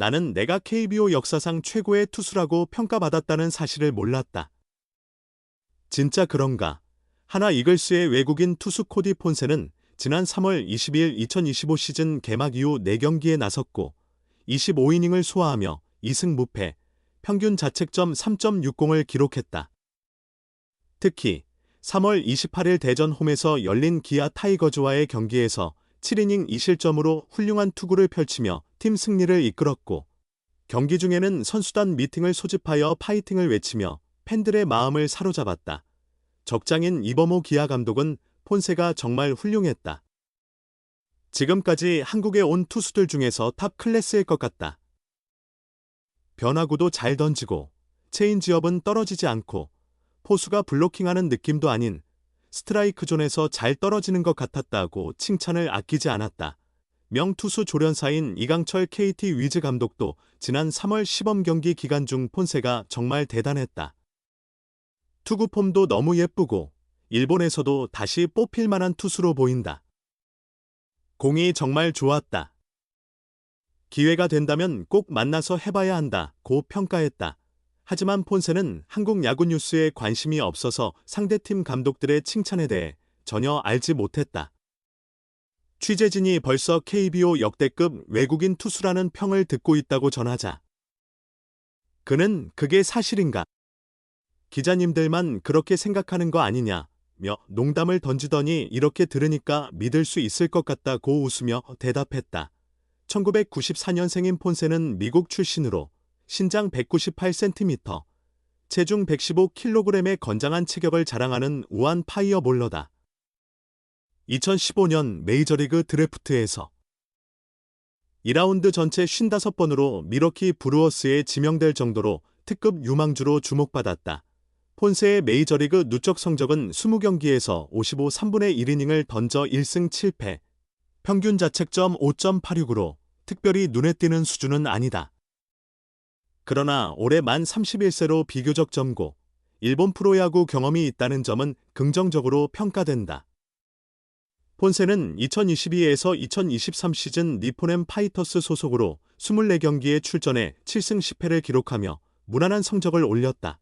나는 내가 KBO 역사상 최고의 투수라고 평가받았다는 사실을 몰랐다. 진짜 그런가? 하나 이글스의 외국인 투수 코디 폰세는 지난 3월 22일 2025 시즌 개막 이후 4경기에 나섰고 25이닝을 소화하며 2승 무패, 평균 자책점 3.60을 기록했다. 특히 3월 28일 대전 홈에서 열린 기아 타이거즈와의 경기에서 7이닝 2실점으로 훌륭한 투구를 펼치며 팀 승리를 이끌었고, 경기 중에는 선수단 미팅을 소집하여 파이팅을 외치며 팬들의 마음을 사로잡았다. 적장인 이범호 기아 감독은 폰세가 정말 훌륭했다. 지금까지 한국에 온 투수들 중에서 탑 클래스일 것 같다. 변화구도 잘 던지고 체인지업은 떨어지지 않고 포수가 블로킹하는 느낌도 아닌 스트라이크 존에서 잘 떨어지는 것 같았다고 칭찬을 아끼지 않았다. 명투수 조련사인 이강철 KT 위즈 감독도 지난 3월 시범 경기 기간 중 폰세가 정말 대단했다. 투구 폼도 너무 예쁘고 일본에서도 다시 뽑힐 만한 투수로 보인다. 공이 정말 좋았다. 기회가 된다면 꼭 만나서 해봐야 한다고 평가했다. 하지만 폰세는 한국 야구 뉴스에 관심이 없어서 상대팀 감독들의 칭찬에 대해 전혀 알지 못했다. 취재진이 벌써 KBO 역대급 외국인 투수라는 평을 듣고 있다고 전하자 그는 그게 사실인가? 기자님들만 그렇게 생각하는 거 아니냐며 농담을 던지더니 이렇게 들으니까 믿을 수 있을 것 같다고 웃으며 대답했다. 1994년생인 폰세는 미국 출신으로 신장 198cm, 체중 115kg의 건장한 체격을 자랑하는 우한 파이어볼러다. 2015년 메이저리그 드래프트에서 2라운드 전체 55번으로 미러키 브루어스에 지명될 정도로 특급 유망주로 주목받았다. 폰세의 메이저리그 누적 성적은 20경기에서 55 3분의 1이닝을 던져 1승 7패, 평균 자책점 5.86으로 특별히 눈에 띄는 수준은 아니다. 그러나 올해 만 31세로 비교적 젊고 일본 프로야구 경험이 있다는 점은 긍정적으로 평가된다. 폰세는 2022에서 2023 시즌 니포넨 파이터스 소속으로 24경기에 출전해 7승 10패를 기록하며 무난한 성적을 올렸다.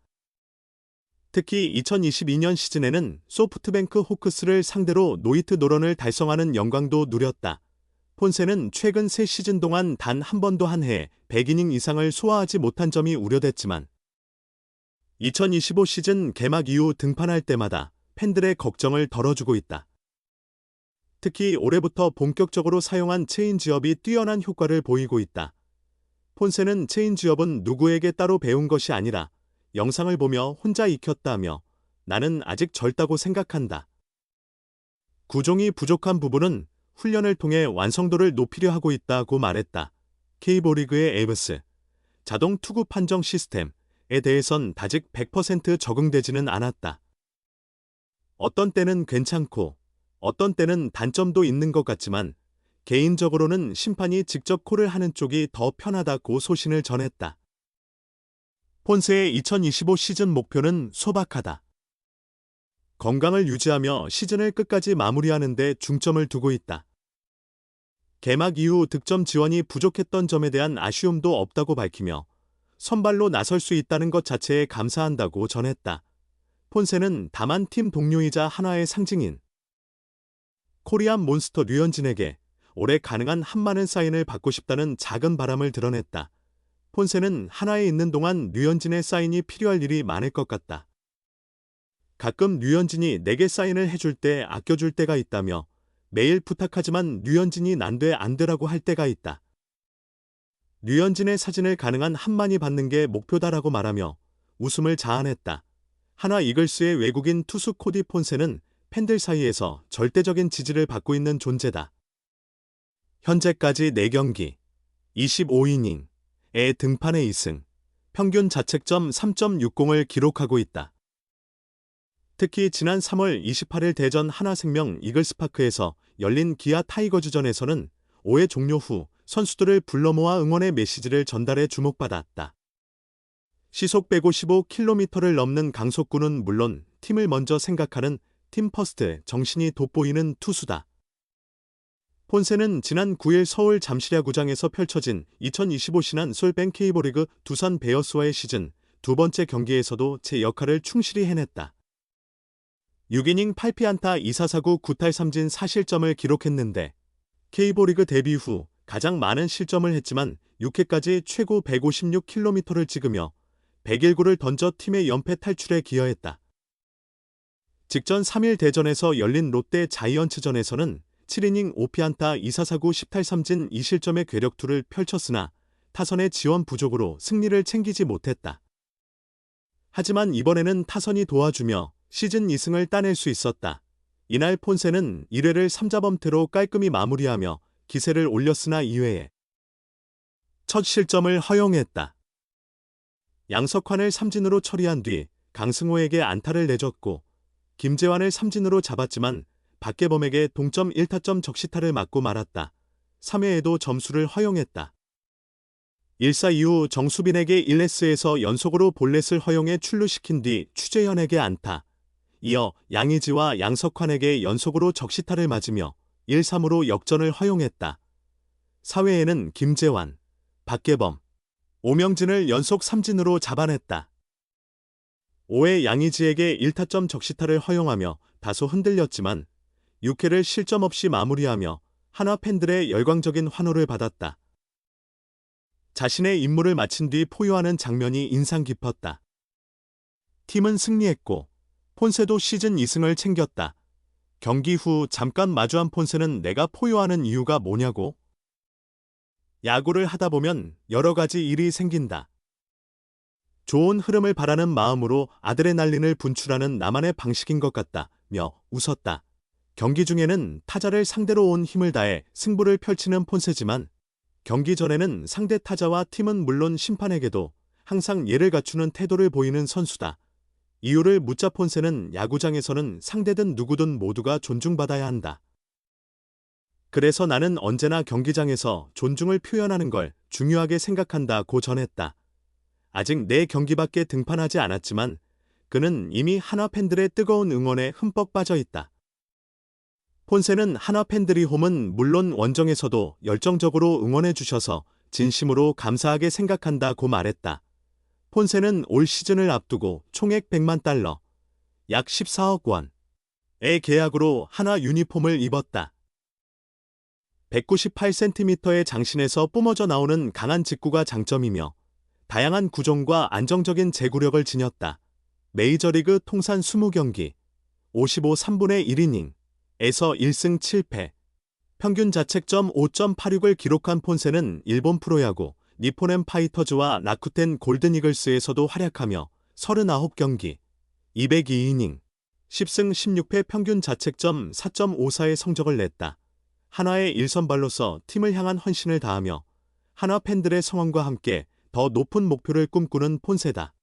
특히 2022년 시즌에는 소프트뱅크 호크스를 상대로 노히트 노런을 달성하는 영광도 누렸다. 폰세는 최근 3시즌 동안 단 한 번도 한 해에 100이닝 이상을 소화하지 못한 점이 우려됐지만 2025 시즌 개막 이후 등판할 때마다 팬들의 걱정을 덜어주고 있다. 특히 올해부터 본격적으로 사용한 체인지업이 뛰어난 효과를 보이고 있다. 폰세는 체인지업은 누구에게 따로 배운 것이 아니라 영상을 보며 혼자 익혔다며 나는 아직 젊다고 생각한다. 구종이 부족한 부분은 훈련을 통해 완성도를 높이려 하고 있다고 말했다. K리그의 에이브스 자동 투구 판정 시스템에 대해선 아직 100% 적응되지는 않았다. 어떤 때는 괜찮고 어떤 때는 단점도 있는 것 같지만 개인적으로는 심판이 직접 콜을 하는 쪽이 더 편하다고 소신을 전했다. 폰세의 2025 시즌 목표는 소박하다. 건강을 유지하며 시즌을 끝까지 마무리하는 데 중점을 두고 있다. 개막 이후 득점 지원이 부족했던 점에 대한 아쉬움도 없다고 밝히며 선발로 나설 수 있다는 것 자체에 감사한다고 전했다. 폰세는 다만 팀 동료이자 하나의 상징인 코리안 몬스터 류현진에게 올해 가능한 한 많은 사인을 받고 싶다는 작은 바람을 드러냈다. 폰세는 하나에 있는 동안 류현진의 사인이 필요할 일이 많을 것 같다. 가끔 류현진이 내게 사인을 해줄 때 아껴줄 때가 있다며 매일 부탁하지만 류현진이 난돼 안 되라고 할 때가 있다. 류현진의 사진을 가능한 한 많이 받는 게 목표다라고 말하며 웃음을 자아냈다. 하나 이글스의 외국인 투수 코디 폰세는 팬들 사이에서 절대적인 지지를 받고 있는 존재다. 현재까지 4경기, 25이닝에 등판해 2승, 평균 자책점 3.60을 기록하고 있다. 특히 지난 3월 28일 대전 하나생명 이글스파크에서 열린 기아 타이거즈전에서는 5회 종료 후 선수들을 불러 모아 응원의 메시지를 전달해 주목받았다. 시속 155km를 넘는 강속구는 물론 팀을 먼저 생각하는 팀 퍼스트 정신이 돋보이는 투수다. 폰세는 지난 9일 서울 잠실야구장에서 펼쳐진 2025 신한 솔뱅 K리그 두산 베어스와의 시즌 두 번째 경기에서도 제 역할을 충실히 해냈다. 6이닝 8피안타 2사사구 9탈 3진 4실점을 기록했는데 K리그 데뷔 후 가장 많은 실점을 했지만 6회까지 최고 156km를 찍으며 101구를 던져 팀의 연패 탈출에 기여했다. 직전 3일 대전에서 열린 롯데 자이언츠전에서는 7이닝 5피안타 2사사구 10탈 3진 2실점의 괴력투를 펼쳤으나 타선의 지원 부족으로 승리를 챙기지 못했다. 하지만 이번에는 타선이 도와주며 시즌 2승을 따낼 수 있었다. 이날 폰세는 1회를 3자범퇴로 깔끔히 마무리하며 기세를 올렸으나 2회에 첫 실점을 허용했다. 양석환을 삼진으로 처리한 뒤 강승호에게 안타를 내줬고 김재환을 삼진으로 잡았지만 박계범에게 동점 1타점 적시타를 맞고 말았다. 3회에도 점수를 허용했다. 1사 이후 정수빈에게 1레스에서 연속으로 볼넷을 허용해 출루시킨 뒤 추재현에게 안타. 이어 양의지와 양석환에게 연속으로 적시타를 맞으며 1-3으로 역전을 허용했다. 4회에는 김재환, 박계범, 오명진을 연속 삼진으로 잡아냈다. 5회 양의지에게 1타점 적시타를 허용하며 다소 흔들렸지만 6회를 실점 없이 마무리하며 한화 팬들의 열광적인 환호를 받았다. 자신의 임무를 마친 뒤 포효하는 장면이 인상 깊었다. 팀은 승리했고 폰세도 시즌 2승을 챙겼다. 경기 후 잠깐 마주한 폰세는 내가 포효하는 이유가 뭐냐고? 야구를 하다 보면 여러 가지 일이 생긴다. 좋은 흐름을 바라는 마음으로 아드레날린을 분출하는 나만의 방식인 것 같다며 웃었다. 경기 중에는 타자를 상대로 온 힘을 다해 승부를 펼치는 폰세지만 경기 전에는 상대 타자와 팀은 물론 심판에게도 항상 예를 갖추는 태도를 보이는 선수다. 이유를 묻자 폰세는 야구장에서는 상대든 누구든 모두가 존중받아야 한다. 그래서 나는 언제나 경기장에서 존중을 표현하는 걸 중요하게 생각한다고 전했다. 아직 내 경기밖에 등판하지 않았지만 그는 이미 한화 팬들의 뜨거운 응원에 흠뻑 빠져 있다. 폰세는 한화 팬들이 홈은 물론 원정에서도 열정적으로 응원해 주셔서 진심으로 감사하게 생각한다고 말했다. 폰세는 올 시즌을 앞두고 총액 100만 달러, 약 14억 원의 계약으로 한화 유니폼을 입었다. 198cm의 장신에서 뿜어져 나오는 강한 직구가 장점이며 다양한 구종과 안정적인 제구력을 지녔다. 메이저리그 통산 20경기, 55 3분의 1이닝, 에서 1승 7패, 평균 자책점 5.86을 기록한 폰세는 일본 프로야구 니폰엠 파이터즈와 라쿠텐 골든이글스에서도 활약하며 39경기, 202이닝, 10승 16패 평균 자책점 4.54의 성적을 냈다. 한화의 1선발로서 팀을 향한 헌신을 다하며 한화 팬들의 성원과 함께 더 높은 목표를 꿈꾸는 폰세다.